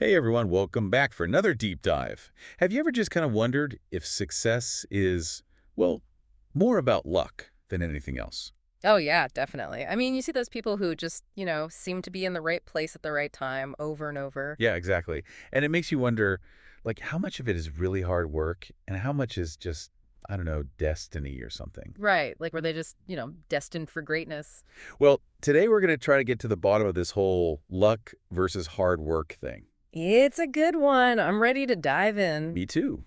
Hey everyone, welcome back for another deep dive. Have you ever just kind of wondered if success is, well, more about luck than anything else? Oh, yeah, definitely. I mean, you see those people who just, seem to be in the right place at the right time over and over. Yeah, exactly. And it makes you wonder, like, how much of it is really hard work and how much is just, I don't know, destiny or something? Right. Like, were they just, destined for greatness? Well, today we're going to try to get to the bottom of this whole luck versus hard work thing. It's a good one. I'm ready to dive in. Me too.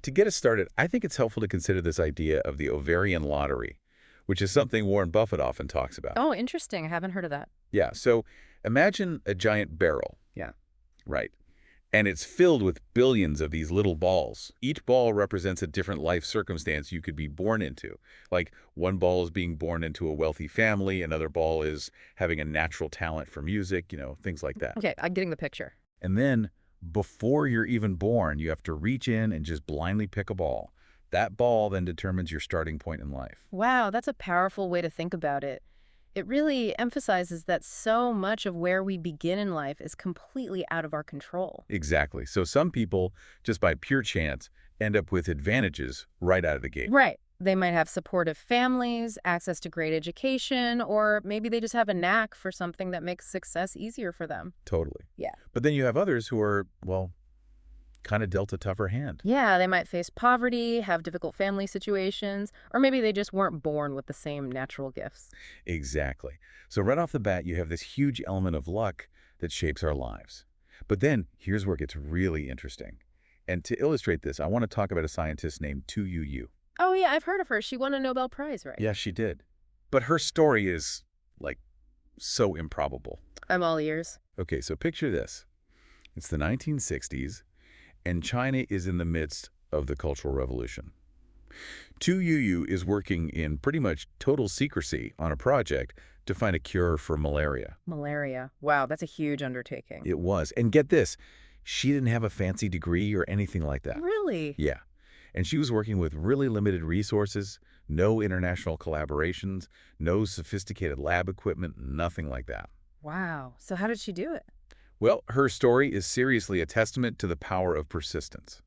To get us started, I think it's helpful to consider this idea of the Ovarian Lottery, which is something Warren Buffett often talks about. Oh, interesting. I haven't heard of that. Yeah, so imagine a giant barrel. Yeah. Right. And it's filled with billions of these little balls. Each ball represents a different life circumstance you could be born into. Like one ball is being born into a wealthy family, another ball is having a natural talent for music, things like that. Okay, I'm getting the picture. And then before you're even born, you have to reach in and just blindly pick a ball. That ball then determines your starting point in life. Wow, that's a powerful way to think about it. It really emphasizes that so much of where we begin in life is completely out of our control. Exactly. So some people, just by pure chance, end up with advantages right out of the gate. Right. They might have supportive families, access to great education, or maybe they just have a knack for something that makes success easier for them. Totally. Yeah. But then you have others who are, well, kind of dealt a tougher hand. Yeah, they might face poverty, have difficult family situations, or maybe they just weren't born with the same natural gifts. Exactly. So right off the bat, you have this huge element of luck that shapes our lives. But then here's where it gets really interesting. And to illustrate this, I want to talk about a scientist named Tu Yu. Oh, yeah, I've heard of her. She won a Nobel Prize, right? Yeah, she did. But her story is, like, so improbable. I'm all ears. Okay, so picture this. It's the 1960s, and China is in the midst of the Cultural Revolution. Tu Yu is working in pretty much total secrecy on a project to find a cure for malaria. Malaria. Wow, that's a huge undertaking. It was. And get this, she didn't have a fancy degree or anything like that. Really? Yeah. And she was working with really limited resources, no international collaborations, no sophisticated lab equipment, nothing like that. Wow. So how did she do it? Well, her story is seriously a testament to the power of persistence.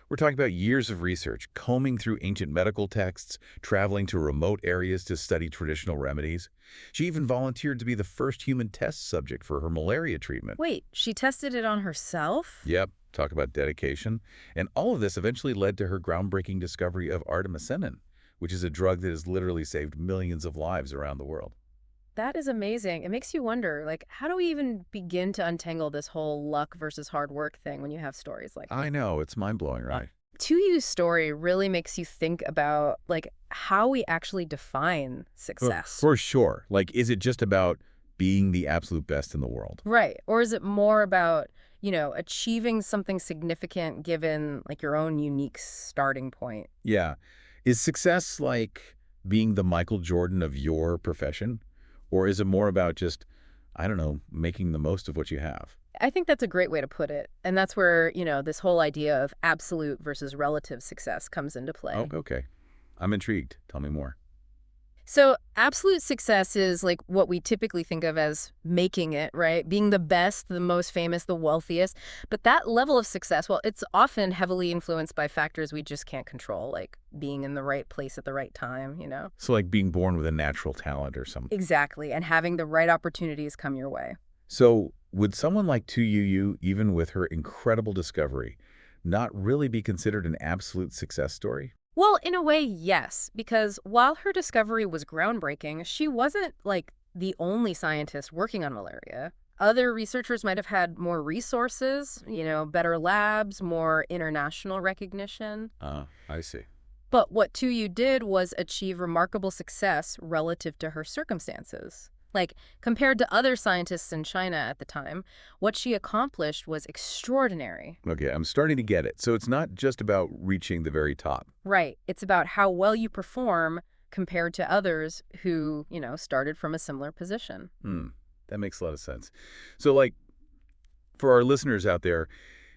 We're talking about years of research, combing through ancient medical texts, traveling to remote areas to study traditional remedies. She even volunteered to be the first human test subject for her malaria treatment. Wait, she tested it on herself? Yep, talk about dedication. And all of this eventually led to her groundbreaking discovery of artemisinin, which is a drug that has literally saved millions of lives around the world. That is amazing. It makes you wonder, like, how do we even begin to untangle this whole luck versus hard work thing when you have stories like I know, it's mind-blowing, right? Tuyu's story really makes you think about, like, how we actually define success. For sure. Like, is it just about being the absolute best in the world? Right. Or is it more about, achieving something significant given, like, your own unique starting point? Yeah. Is success like being the Michael Jordan of your profession? Or is it more about just, I don't know, making the most of what you have? I think that's a great way to put it. And that's where, this whole idea of absolute versus relative success comes into Oh, play. okay. I'm intrigued. Tell me more. So, absolute success is like what we typically think of as making it, right? Being the best, the most famous, the wealthiest. But that level of success, well, it's often heavily influenced by factors we just can't control, like being in the right place at the right time. So like being born with a natural talent or something. Exactly. And having the right opportunities come your way. So would someone like Tu Yu, even with her incredible discovery, not really be considered an absolute success story? Well, in a way, yes, because while her discovery was groundbreaking, she wasn't like the only scientist working on malaria. Other researchers might have had more resources, better labs, more international recognition. I see. But what Tuyu did was achieve remarkable success relative to her circumstances. Like, compared to other scientists in China at the time, what she accomplished was extraordinary. Okay, I'm starting to get it. So it's not just about reaching the very top. Right. It's about how well you perform compared to others who, started from a similar position. That makes a lot of sense. So like, for our listeners out there,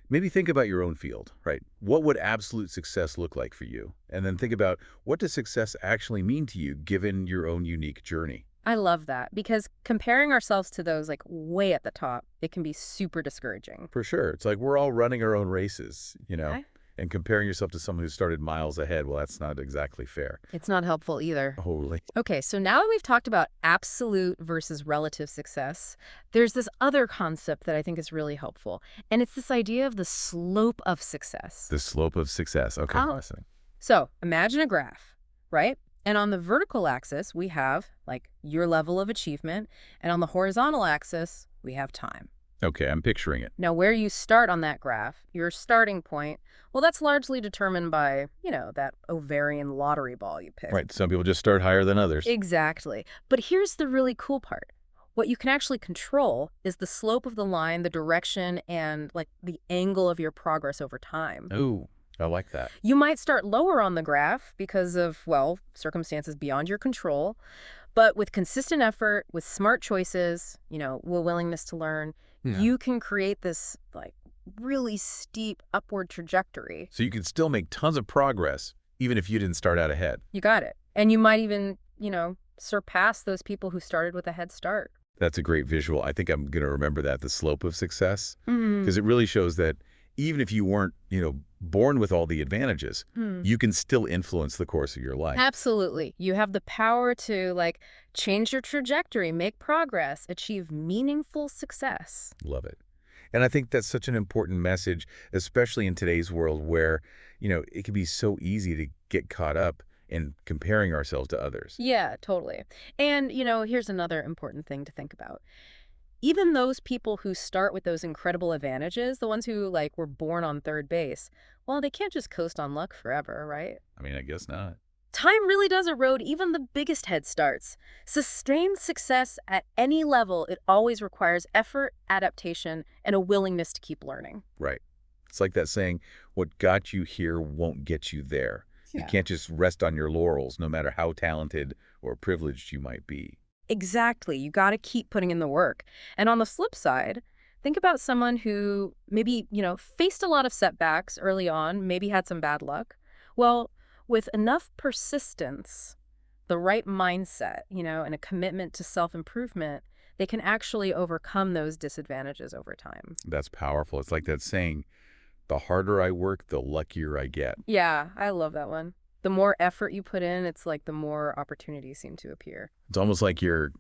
maybe think about your own field, right? What would absolute success look like for you? And then think about, what does success actually mean to you given your own unique journey? I love that because comparing ourselves to those like way at the top, it can be super discouraging. For sure. It's like we're all running our own races, Okay. and comparing yourself to someone who started miles ahead, well, that's not exactly fair. It's not helpful either. Holy. Okay, so now that we've talked about absolute versus relative success, there's this other concept that I think is really helpful, and it's this idea of the slope of success. The slope of success. Okay, I'm Oh. listening. So imagine a graph, right? And on the vertical axis, we have like your level of achievement, and on the horizontal axis, we have time. Okay, I'm picturing it. Now, where you start on that graph, your starting point, well, that's largely determined by, that Ovarian lottery ball you picked. Right. Some people just start higher than others. Exactly. But here's the really cool part. What you can actually control is the slope of the line, the direction, and like the angle of your progress over time. Ooh, I like that. You might start lower on the graph because of, well, circumstances beyond your control. But with consistent effort, with smart choices, with willingness to learn, Yeah. you can create this like really steep upward trajectory. So you can still make tons of progress, even if you didn't start out ahead. You got it. And you might even, surpass those people who started with a head start. That's a great visual. I think I'm going to remember that, the slope of success, Mm. because it really shows that even if you weren't, born with all the advantages, you can still influence the course of your life. Absolutely. You have the power to like change your trajectory, make progress, achieve meaningful success. Love it. And I think that's such an important message, especially in today's world where, it can be so easy to get caught up in comparing ourselves to others. Yeah, totally. And, here's another important thing to think about. Even those people who start with those incredible advantages, the ones who like were born on third base, well, they can't just coast on luck forever, right? I mean, I guess not. Time really does erode even the biggest head starts. Sustained success at any level, it always requires effort, adaptation, and a willingness to keep learning. Right. It's like that saying, what got you here won't get you there. You Yeah. can't just rest on your laurels, no matter how talented or privileged you might be. Exactly. You got to keep putting in the work. And on the flip side, think about someone who maybe, faced a lot of setbacks early on, maybe had some bad luck. Well, with enough persistence, the right mindset, and a commitment to self-improvement, they can actually overcome those disadvantages over time. That's powerful. It's like that saying, the harder I work, the luckier I get. Yeah, I love that one. The more effort you put in, it's like the more opportunities seem to appear. It's almost like you're,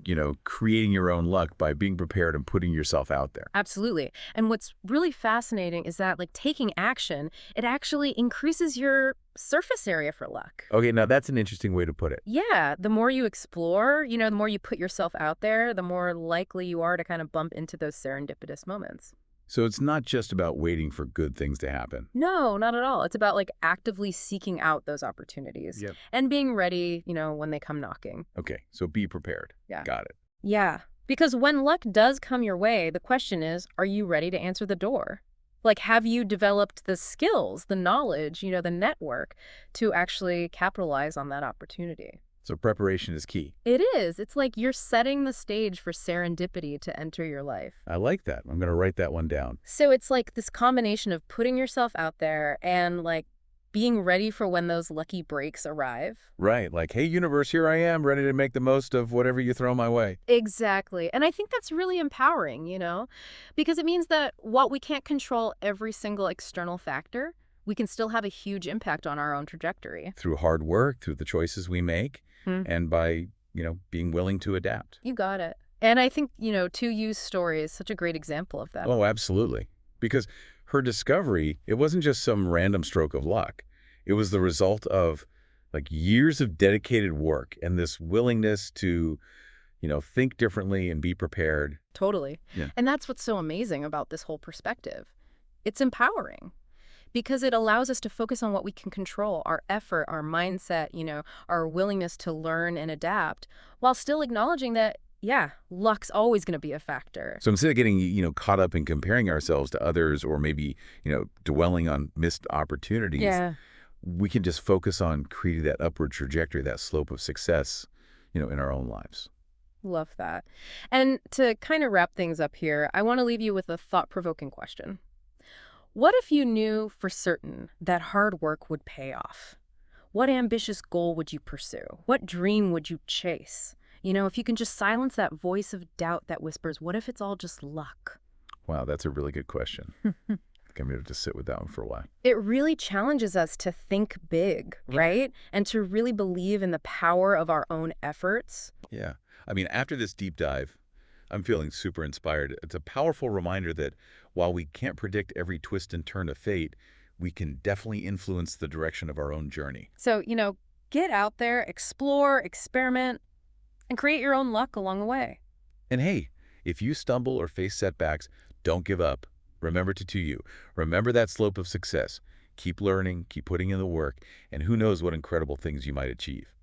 creating your own luck by being prepared and putting yourself out there. Absolutely. And what's really fascinating is that like taking action, it actually increases your surface area for luck. Okay, now that's an interesting way to put it. Yeah, the more you explore, the more you put yourself out there, the more likely you are to kind of bump into those serendipitous moments. So it's not just about waiting for good things to happen. No, not at all. It's about like actively seeking out those opportunities Yep. and being ready, when they come knocking. Okay, so be prepared. Yeah. Got it. Yeah, because when luck does come your way, the question is, are you ready to answer the door? Like, have you developed the skills, the knowledge, the network to actually capitalize on that opportunity? So preparation is key. It is. It's like you're setting the stage for serendipity to enter your life. I like that. I'm going to write that one down. So it's like this combination of putting yourself out there and like being ready for when those lucky breaks arrive. Right, like, hey, universe, here I am, ready to make the most of whatever you throw my way. Exactly. And I think that's really empowering, because it means that while we can't control every single external factor, we can still have a huge impact on our own trajectory. Through hard work, through the choices we make, and by, being willing to adapt. You got it. And I think, Two You's story is such a great example of that. Oh, absolutely. Because her discovery, it wasn't just some random stroke of luck. It was the result of like years of dedicated work and this willingness to, think differently and be prepared. Totally. Yeah. And that's what's so amazing about this whole perspective. It's empowering because it allows us to focus on what we can control, our effort, our mindset, our willingness to learn and adapt, while still acknowledging that, yeah, luck's always going to be a factor. So instead of getting, caught up in comparing ourselves to others or maybe, dwelling on missed opportunities, Yeah. we can just focus on creating that upward trajectory, that slope of success, in our own lives. Love that. And to kind of wrap things up here, I want to leave you with a thought-provoking question. What if you knew for certain that hard work would pay off? What ambitious goal would you pursue? What dream would you chase? If you can just silence that voice of doubt that whispers, what if it's all just luck? Wow, that's a really good question. I think I'm going to have to sit with that one for a while. It really challenges us to think big, right? And to really believe in the power of our own efforts. Yeah. I mean, after this deep dive, I'm feeling super inspired. It's a powerful reminder that while we can't predict every twist and turn of fate, we can definitely influence the direction of our own journey. So, get out there, explore, experiment, and create your own luck along the way. And hey, if you stumble or face setbacks, don't give up. Remember to you. Remember that slope of success. Keep learning, keep putting in the work, and who knows what incredible things you might achieve.